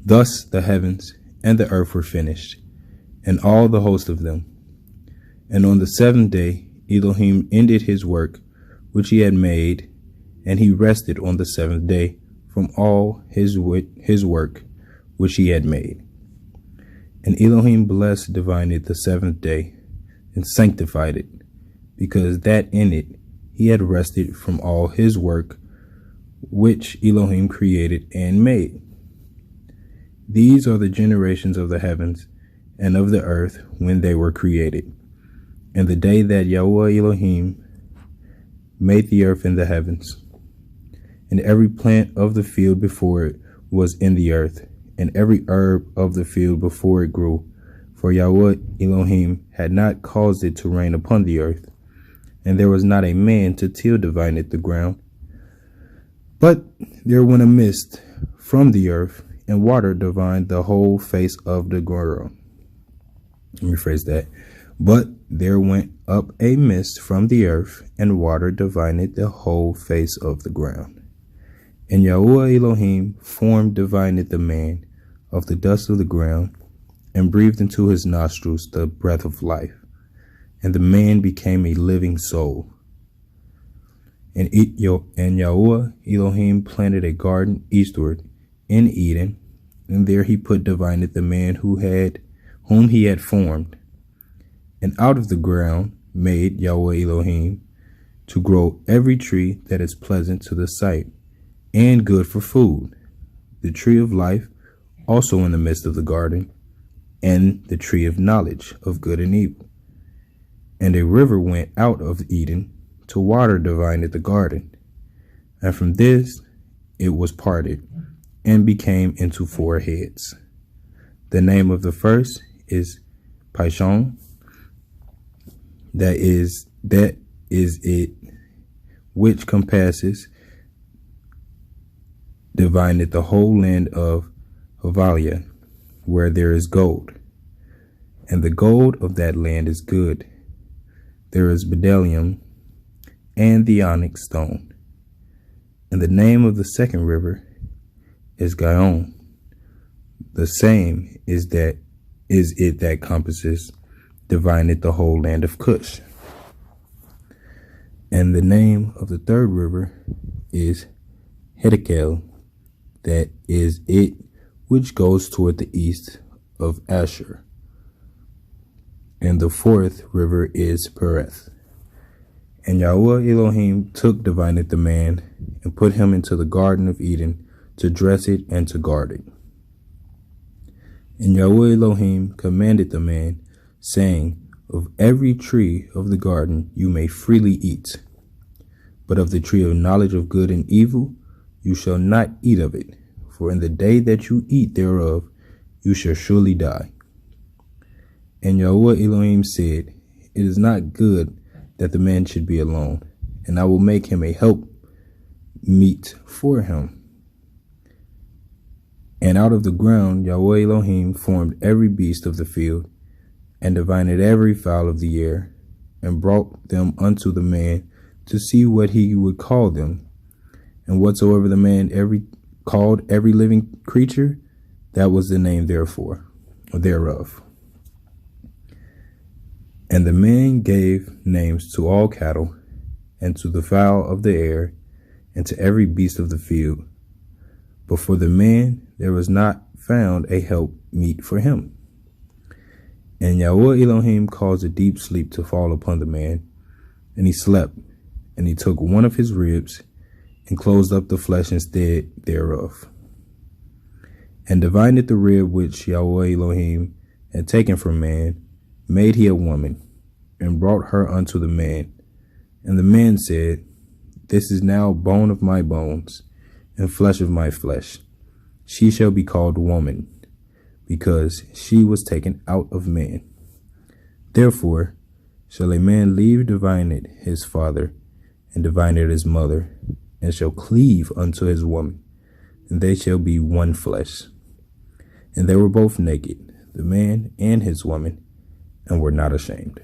Thus the heavens and the earth were finished, and all the host of them. And on the seventh day Elohim ended his work which he had made, and he rested on the seventh day from all his work which he had made. And Elohim blessed divinely the seventh day, and sanctified it, because that in it he had rested from all his work which Elohim created and made. These are the generations of the heavens and of the earth when they were created. And the day that YAHUAH Elohim made the earth and the heavens, and every plant of the field before it was in the earth, and every herb of the field before it grew, for YAHUAH Elohim had not caused it to rain upon the earth, and there was not a man to till divinely the ground. But there went a mist from the earth, and water divined the whole face of the ground. Let me rephrase that. But there went up a mist from the earth, and water divined the whole face of the ground. And YAHUAH Elohim formed divinely the man of the dust of the ground, and breathed into his nostrils the breath of life, and the man became a living soul. And YAHUAH Elohim planted a garden eastward in Eden, and there he put divinely the man whom he had formed. And out of the ground made YAHUAH Elohim to grow every tree that is pleasant to the sight and good for food, the tree of life also in the midst of the garden, and the tree of knowledge of good and evil. And a river went out of Eden to water divinely the garden, and from this it was parted, and became into 4 heads. The name of the first is Pishon, that is it which compasses divinely the whole land of Havalia, where there is gold, and the gold of that land is good. There is bdellium and the onyx stone. And the name of the second river is Gihon. The same is it that compasses divinely the whole land of Cush. And the name of the third river is Hiddekel, that is it which goes toward the east of Asher. And the fourth river is Bere'shiyth. And YAHUAH Elohim took divinely the man, and put him into the garden of Eden to dress it and to guard it. And YAHUAH Elohim commanded the man, saying, of every tree of the garden you may freely eat, but of the tree of knowledge of good and evil you shall not eat of it, for in the day that you eat thereof you shall surely die. And YAHUAH Elohim said, it is not good that the man should be alone, and I will make him a help meet for him. And out of the ground YAHUAH Elohim formed every beast of the field, and divided every fowl of the air, and brought them unto the man to see what he would call them. And whatsoever the man called every living creature, that was the name thereof. And the man gave names to all cattle, and to the fowl of the air, and to every beast of the field. But for the man there was not found a help meet for him. And YAHUAH Elohim caused a deep sleep to fall upon the man, and he slept. And he took one of his ribs, and closed up the flesh instead thereof. And divided the rib which YAHUAH Elohim had taken from man, made he a woman, and brought her unto the man. And the man said, this is now bone of my bones, and flesh of my flesh. She shall be called woman, because she was taken out of man. Therefore shall a man leave divined his father, and divined his mother, and shall cleave unto his woman, and they shall be one flesh. And they were both naked, the man and his woman, and were not ashamed.